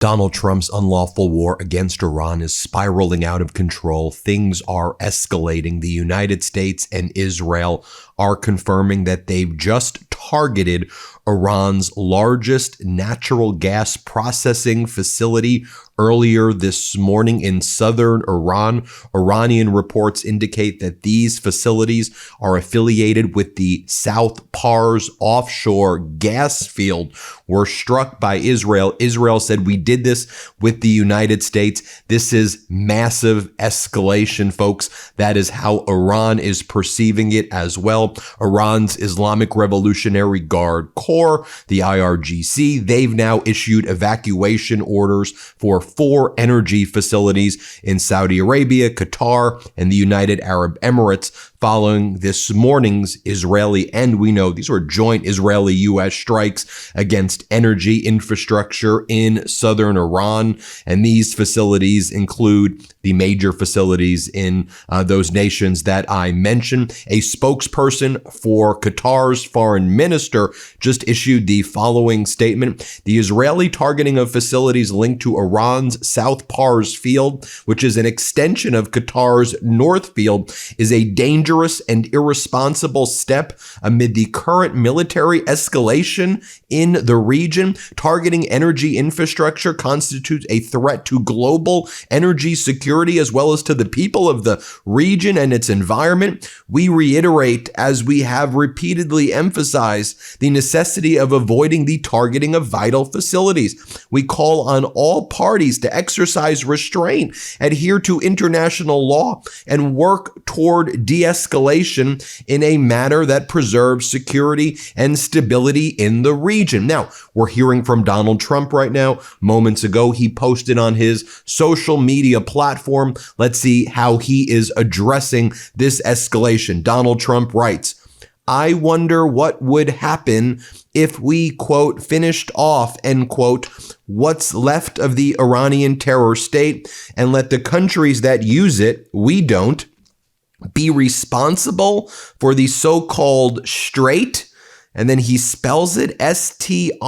Donald Trump's unlawful war against Iran is spiraling out of control. Things are escalating. The United States and Israel are confirming that they've just targeted Iran's largest natural gas processing facility earlier this morning in southern Iran. Iranian reports indicate that these facilities are affiliated with the South Pars offshore gas field, were struck by Israel. Israel said, we did this with the United States. This is massive escalation, folks. That is how Iran is perceiving it as well. Iran's Islamic Revolutionary Guard Corps, the IRGC, they've now issued evacuation orders for 4 energy facilities in Saudi Arabia, Qatar, and the United Arab Emirates following this morning's Israeli, and we know these were joint Israeli-U.S. strikes against energy infrastructure in southern Iran. And these facilities include the major facilities in those nations that I mentioned. A spokesperson for Qatar's foreign minister just issued the following statement. The Israeli targeting of facilities linked to Iran's South Pars field, which is an extension of Qatar's North Field, is a dangerous and irresponsible step amid the current military escalation in the region. Targeting energy infrastructure constitutes a threat to global energy security as well as to the people of the region and its environment. We reiterate, as we have repeatedly emphasized, the necessity of avoiding the targeting of vital facilities. We call on all parties to exercise restraint, adhere to international law, and work toward de-escalation in a manner that preserves security and stability in the region. Now, we're hearing from Donald Trump right now. Moments ago, he posted on his social media platform. Let's see how he is addressing this escalation. Donald Trump writes, I wonder what would happen if we, quote, finished off, end quote, what's left of the Iranian terror state and let the countries that use it, we don't, be responsible for the so-called straight, and then he spells it STRAIGHT.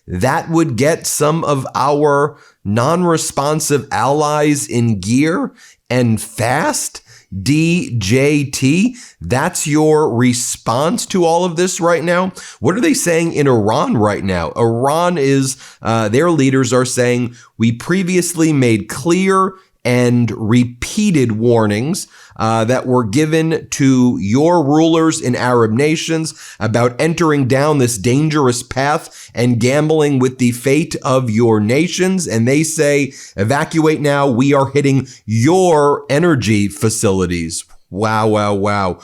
That would get some of our non-responsive allies in gear and fast. DJT, that's your response to all of this right now? What are they saying in Iran right now? Iran is, their leaders are saying, we previously made clear and repeated warnings that were given to your rulers in Arab nations about entering down this dangerous path and gambling with the fate of your nations. And they say, evacuate now. We are hitting your energy facilities. Wow, wow, wow.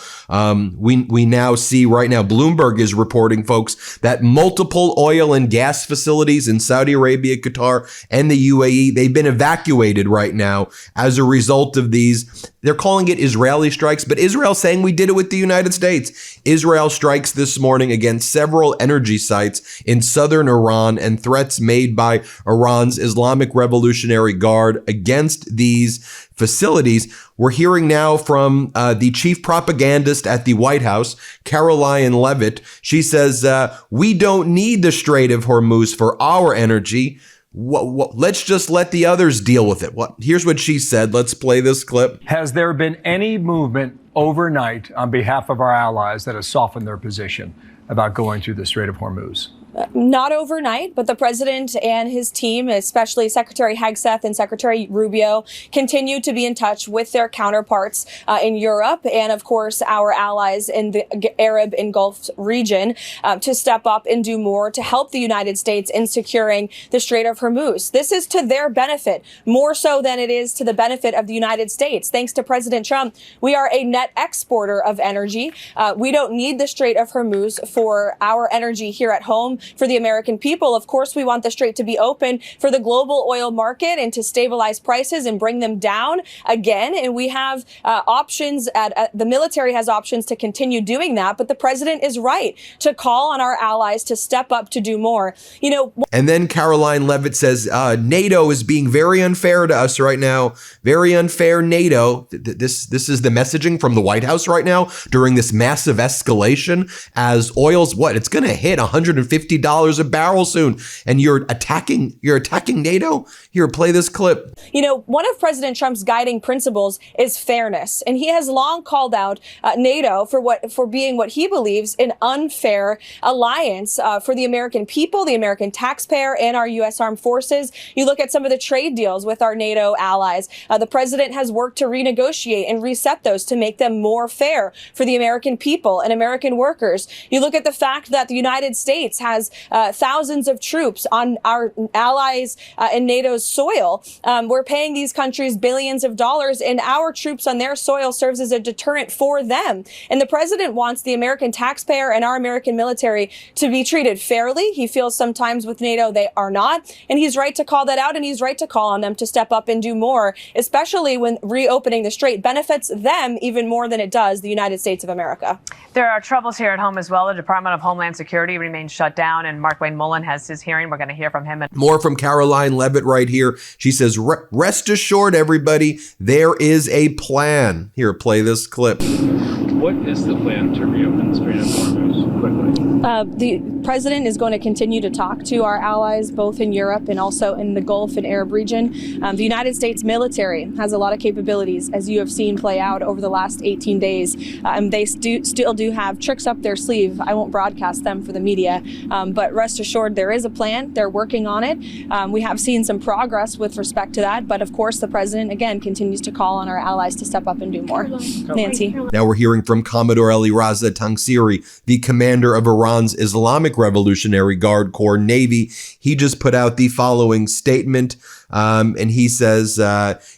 We now see right now, Bloomberg is reporting, folks, that multiple oil and gas facilities in Saudi Arabia, Qatar, and the UAE, they've been evacuated right now as a result of these. They're calling it Israeli strikes, but Israel's saying we did it with the United States. Israel strikes this morning against several energy sites in southern Iran and threats made by Iran's Islamic Revolutionary Guard against these facilities. We're hearing now from the chief propagandist at the White House, Caroline Leavitt. She says, we don't need the Strait of Hormuz for our energy. Let's just let the others deal with it. Here's what she said. Let's play this clip. Has there been any movement overnight on behalf of our allies that has softened their position about going through the Strait of Hormuz? Not overnight, but the president and his team, especially Secretary Hegseth and Secretary Rubio, continue to be in touch with their counterparts in Europe and, of course, our allies in the Arab and Gulf region to step up and do more to help the United States in securing the Strait of Hormuz. This is to their benefit, more so than it is to the benefit of the United States. Thanks to President Trump, we are a net exporter of energy. We don't need the Strait of Hormuz for our energy here at home. For the American people, of course, we want the strait to be open for the global oil market and to stabilize prices and bring them down again. And we have options the military has options to continue doing that. But the president is right to call on our allies to step up to do more. You know, and then Caroline Leavitt says NATO is being very unfair to us right now. Very unfair, NATO. This is the messaging from the White House right now during this massive escalation as oil's it's going to hit $150 $50 a barrel soon. And you're attacking NATO? Here, play this clip. You know, one of President Trump's guiding principles is fairness, and he has long called out NATO for being what he believes an unfair alliance for the American people, the American taxpayer, and our U.S. armed forces. You look at some of the trade deals with our NATO allies. The president has worked to renegotiate and reset those to make them more fair for the American people and American workers. You look at the fact that the United States has thousands of troops on our allies in NATO's soil. We're paying these countries billions of dollars, and our troops on their soil serves as a deterrent for them. And the president wants the American taxpayer and our American military to be treated fairly. He feels sometimes with NATO they are not, and he's right to call that out, and he's right to call on them to step up and do more, especially when reopening the strait benefits them even more than it does the United States of America. There are troubles here at home as well. The Department of Homeland Security remains shut down, and Mark Wayne Mullen has his hearing. We're going to hear from him. More from Caroline Levitt right here. She says, rest assured, everybody, there is a plan. Here, play this clip. What is the plan to reopen the Strait of Hormuz quickly? The president is going to continue to talk to our allies, both in Europe and also in the Gulf and Arab region. The United States military has a lot of capabilities, as you have seen play out over the last 18 days. They still do have tricks up their sleeve. I won't broadcast them for the media, but rest assured there is a plan. They're working on it. We have seen some progress with respect to that, but of course the president, again, continues to call on our allies to step up and do more. Nancy. Now we're hearing from Commodore Ali Raza Tangsiri, the commander of Iran's Islamic Revolutionary Guard Corps Navy. He just put out the following statement, and he says,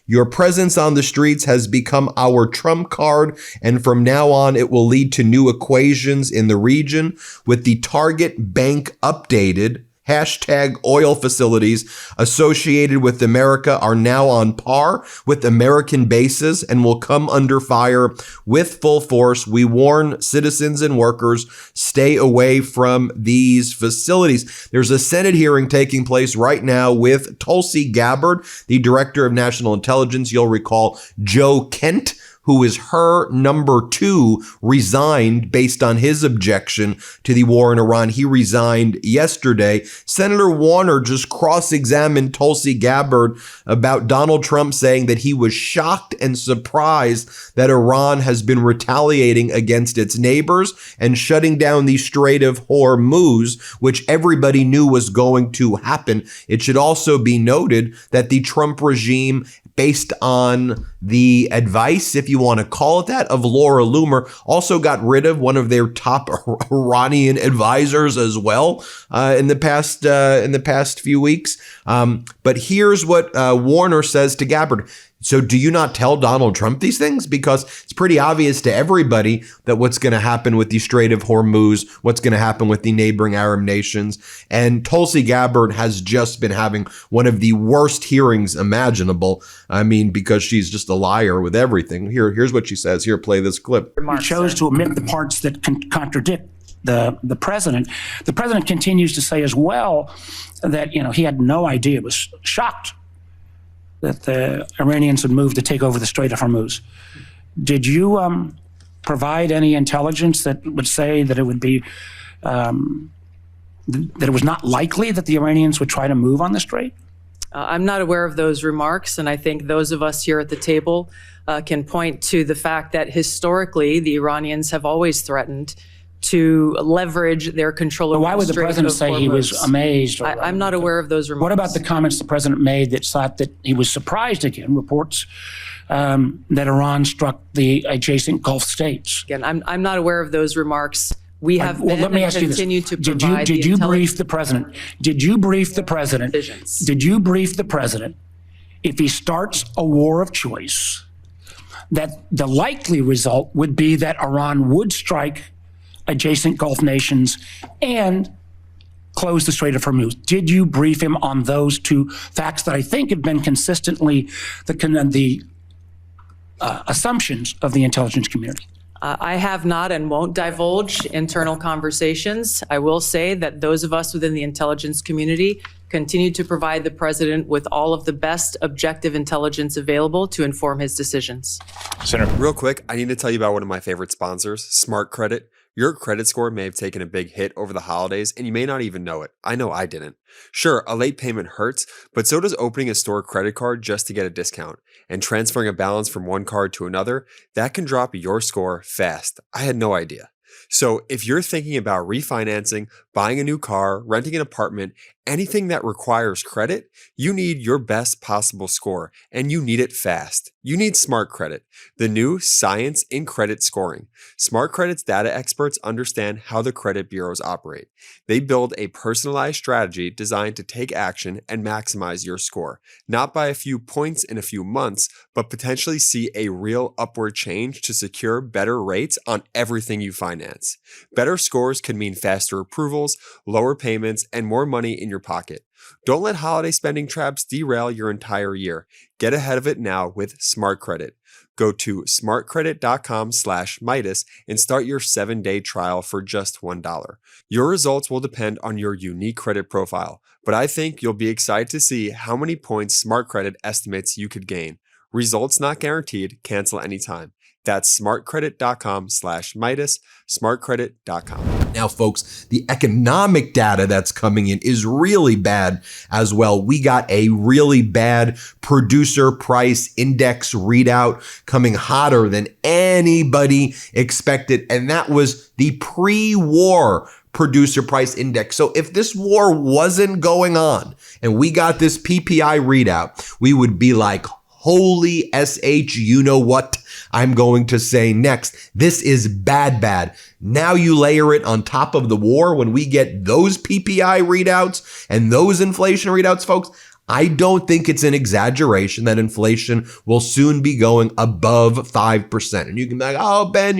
your presence on the streets has become our trump card, and from now on it will lead to new equations in the region. With the target bank updated, hashtag oil facilities associated with America are now on par with American bases and will come under fire with full force. We warn citizens and workers, stay away from these facilities. There's a Senate hearing taking place right now with Tulsi Gabbard, the director of national intelligence. You'll recall Joe Kent, who is her number 2, resigned based on his objection to the war in Iran. He resigned yesterday. Senator Warner just cross-examined Tulsi Gabbard about Donald Trump, saying that he was shocked and surprised that Iran has been retaliating against its neighbors and shutting down the Strait of Hormuz, which everybody knew was going to happen. It should also be noted that the Trump regime, based on the advice, if you want to call it that, of Laura Loomer, also got rid of one of their top Iranian advisors as well in the past few weeks. But here's what Warner says to Gabbard. So do you not tell Donald Trump these things? Because it's pretty obvious to everybody that what's going to happen with the Strait of Hormuz, what's going to happen with the neighboring Arab nations. And Tulsi Gabbard has just been having one of the worst hearings imaginable. I mean, because she's just a liar with everything. Here's what she says. Here, play this clip. He chose to omit the parts that contradict the president. The president continues to say as well that, he had no idea, was shocked that the Iranians had moved to take over the Strait of Hormuz. Did you provide any intelligence that would say that it would be, that it was not likely that the Iranians would try to move on the strait? I'm not aware of those remarks, and I think those of us here at the table can point to the fact that historically the Iranians have always threatened to leverage their control over why would the president say he was amazed? I'm not aware of those remarks. What about the comments the president made that thought that he was surprised again, reports that Iran struck the adjacent Gulf states? Again, I'm not aware of those remarks. We have been let me ask and you this. continue to provide Did you brief the president? Did you brief the president? Decisions. Did you brief the president if he starts a war of choice, that the likely result would be that Iran would strike adjacent Gulf nations and close the Strait of Hormuz? Did you brief him on those two facts that I think have been consistently the assumptions of the intelligence community? I have not and won't divulge internal conversations. I will say that those of us within the intelligence community continue to provide the president with all of the best objective intelligence available to inform his decisions. Senator. Real quick, I need to tell you about one of my favorite sponsors, Smart Credit. Your credit score may have taken a big hit over the holidays, and you may not even know it. I know I didn't. Sure, a late payment hurts, but so does opening a store credit card just to get a discount. And transferring a balance from one card to another, that can drop your score fast. I had no idea. So if you're thinking about refinancing, buying a new car, renting an apartment, anything that requires credit, you need your best possible score, and you need it fast. You need Smart Credit, the new science in credit scoring. Smart Credit's data experts understand how the credit bureaus operate. They build a personalized strategy designed to take action and maximize your score, not by a few points in a few months, but potentially see a real upward change to secure better rates on everything you finance. Better scores can mean faster approvals, lower payments, and more money in your pocket. Don't let holiday spending traps derail your entire year. Get ahead of it now with Smart Credit. Go to smartcredit.com/Meidas and start your 7-day trial for just $1. Your results will depend on your unique credit profile, but I think you'll be excited to see how many points Smart Credit estimates you could gain. Results not guaranteed. Cancel anytime. That's smartcredit.com/Meidas, smartcredit.com. Now, folks, the economic data that's coming in is really bad as well. We got a really bad producer price index readout coming hotter than anybody expected. And that was the pre-war producer price index. So if this war wasn't going on and we got this PPI readout, we would be like, holy SH, you know what I'm going to say next. This is bad, bad. Now you layer it on top of the war when we get those PPI readouts and those inflation readouts, folks. I don't think it's an exaggeration that inflation will soon be going above 5%. And you can be like, oh, Ben,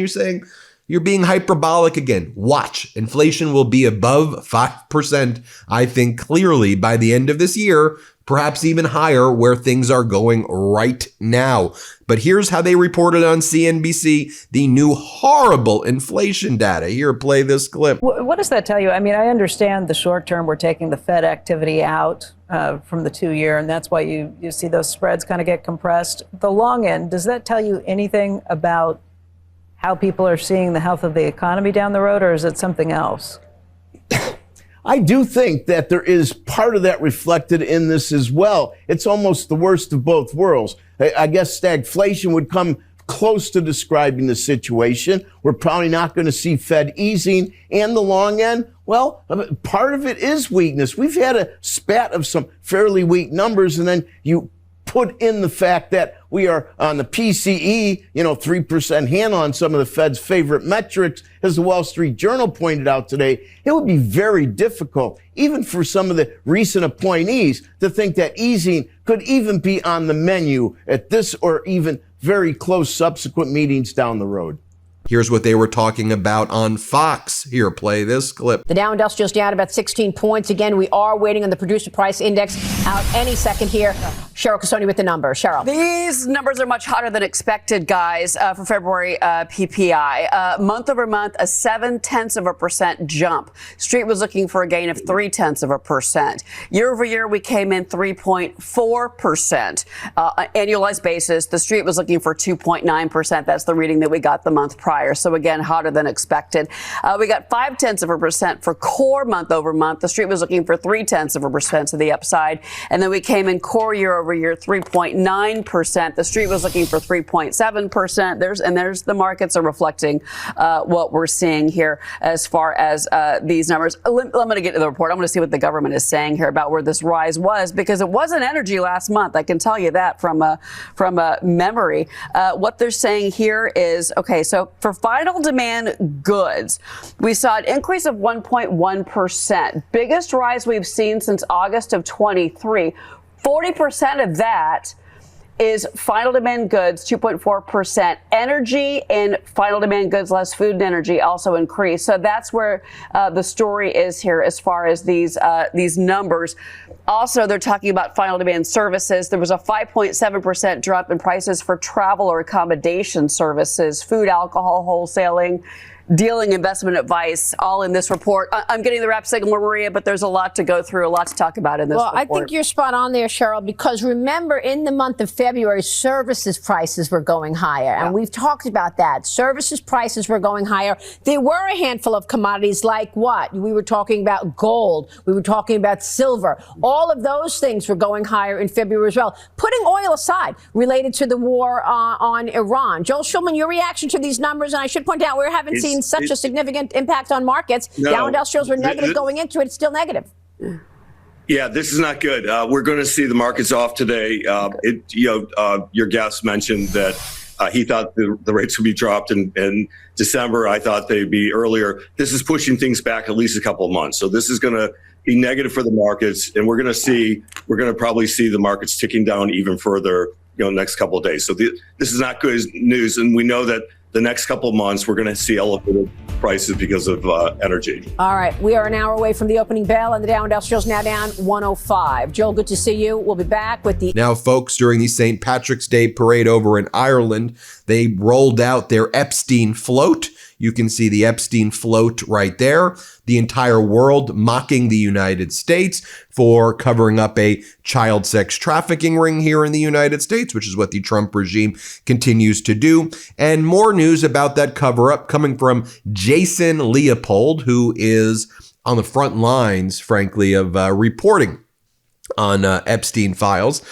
you're being hyperbolic again. Watch. Inflation will be above 5%, I think, clearly by the end of this year, perhaps even higher where things are going right now. But here's how they reported on CNBC the new horrible inflation data. Here, play this clip. What does that tell you? I mean, I understand the short term, we're taking the Fed activity out from the 2-year, and that's why you see those spreads kind of get compressed. The long end, does that tell you anything about how people are seeing the health of the economy down the road, or is it something else? I do think that there is part of that reflected in this as well. It's almost the worst of both worlds. I guess stagflation would come close to describing the situation. We're probably not going to see Fed easing, and the long end, well, part of it is weakness. We've had a spat of some fairly weak numbers, and then you put in the fact that we are on the PCE, 3% handle on some of the Fed's favorite metrics, as the Wall Street Journal pointed out today. It would be very difficult, even for some of the recent appointees, to think that easing could even be on the menu at this or even very close subsequent meetings down the road. Here's what they were talking about on Fox. Here, play this clip. The Dow Industrial's down about 16 points. Again, we are waiting on the producer price index out any second here. Cheryl Casoni with the number. Cheryl. These numbers are much hotter than expected, guys, for February PPI. Month over month, a 0.7% jump. Street was looking for a gain of 0.3%. Year over year, we came in 3.4%. Annualized basis, the Street was looking for 2.9%. That's the reading that we got the month prior. So again, hotter than expected. We got 0.5% for core month over month. The Street was looking for 0.3% to the upside. And then we came in core year over year, 3.9%. The Street was looking for 3.7%. There's the markets are reflecting what we're seeing here as far as these numbers. I'm going to get to the report. I'm going to see what the government is saying here about where this rise was, because it wasn't energy last month. I can tell you that from memory. What they're saying here is, okay, so for final demand goods, we saw an increase of 1.1%. Biggest rise we've seen since August of 23. 40% of that is final demand goods, 2.4%. Energy and final demand goods, less food and energy, also increased. So that's where the story is here as far as these numbers. Also, they're talking about final demand services. There was a 5.7% drop in prices for travel or accommodation services, food, alcohol, wholesaling. dealing investment advice, all in this report. I'm getting the rap signal, Maria, but there's a lot to go through, a lot to talk about in this report. Well, I think you're spot on there, Cheryl, because remember, in the month of February, services prices were going higher. And we've talked about that. Services prices were going higher. There were a handful of commodities like what? We were talking about gold. We were talking about silver. All of those things were going higher in February as well. Putting oil aside, related to the war on Iran. Joel Schulman, your reaction to these numbers, and I should point out we haven't seen such a significant impact on markets. No, Dow Industrials were negative going into it. It's still negative. Yeah, this is not good. We're going to see the markets off today. Your guest mentioned that he thought the rates would be dropped in December. I thought they'd be earlier. This is pushing things back at least a couple of months. So this is going to be negative for the markets, and we're going to probably see the markets ticking down even further, next couple of days. So this is not good news, and we know that the next couple of months we're going to see elevated prices because of energy. All right, we are an hour away from the opening bell, and the Dow Industrials now down 105. Joel, good to see you. We'll be back with the... Now, folks, during the St. Patrick's Day parade over in Ireland, they rolled out their Epstein float. You can see the Epstein float right there. The entire world mocking the United States for covering up a child sex trafficking ring here in the United States, which is what the Trump regime continues to do. And more news about that cover-up coming from Jason Leopold, who is on the front lines, frankly, of reporting on Epstein files.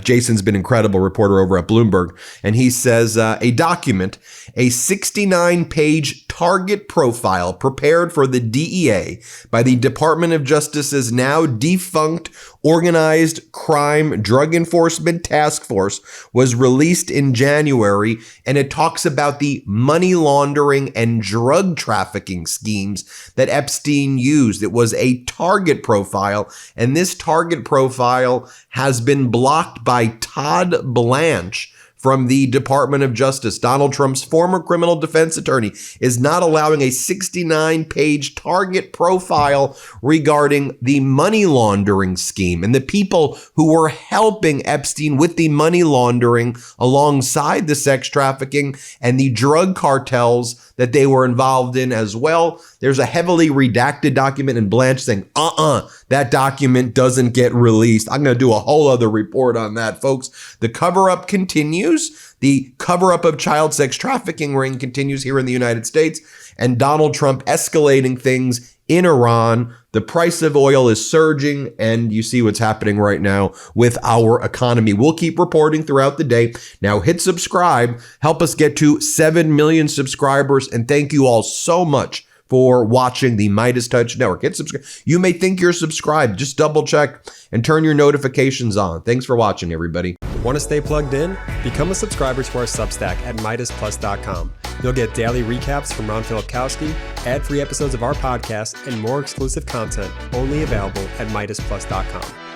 Jason's been an incredible reporter over at Bloomberg, and he says a document, a 69-page target profile prepared for the DEA by the Department of Justice's now defunct Organized Crime Drug Enforcement Task Force, was released in January, and it talks about the money laundering and drug trafficking schemes that Epstein used. It was a target profile, and this target profile has been blocked by Todd Blanche from the Department of Justice. Donald Trump's former criminal defense attorney is not allowing a 69-page target profile regarding the money laundering scheme and the people who were helping Epstein with the money laundering alongside the sex trafficking and the drug cartels that they were involved in as well. There's a heavily redacted document, and Blanche saying, that document doesn't get released. I'm going to do a whole other report on that, folks. The cover-up continues. The cover-up of child sex trafficking ring continues here in the United States, and Donald Trump escalating things in Iran. The price of oil is surging, and you see what's happening right now with our economy. We'll keep reporting throughout the day. Now hit subscribe. Help us get to 7 million subscribers, and thank you all so much for watching the MeidasTouch Network. Hit subscribe. You may think you're subscribed. Just double check and turn your notifications on. Thanks for watching, everybody. Want to stay plugged in? Become a subscriber to our Substack at MeidasPlus.com. You'll get daily recaps from Ron Filipkowski, ad-free episodes of our podcast, and more exclusive content only available at MeidasPlus.com.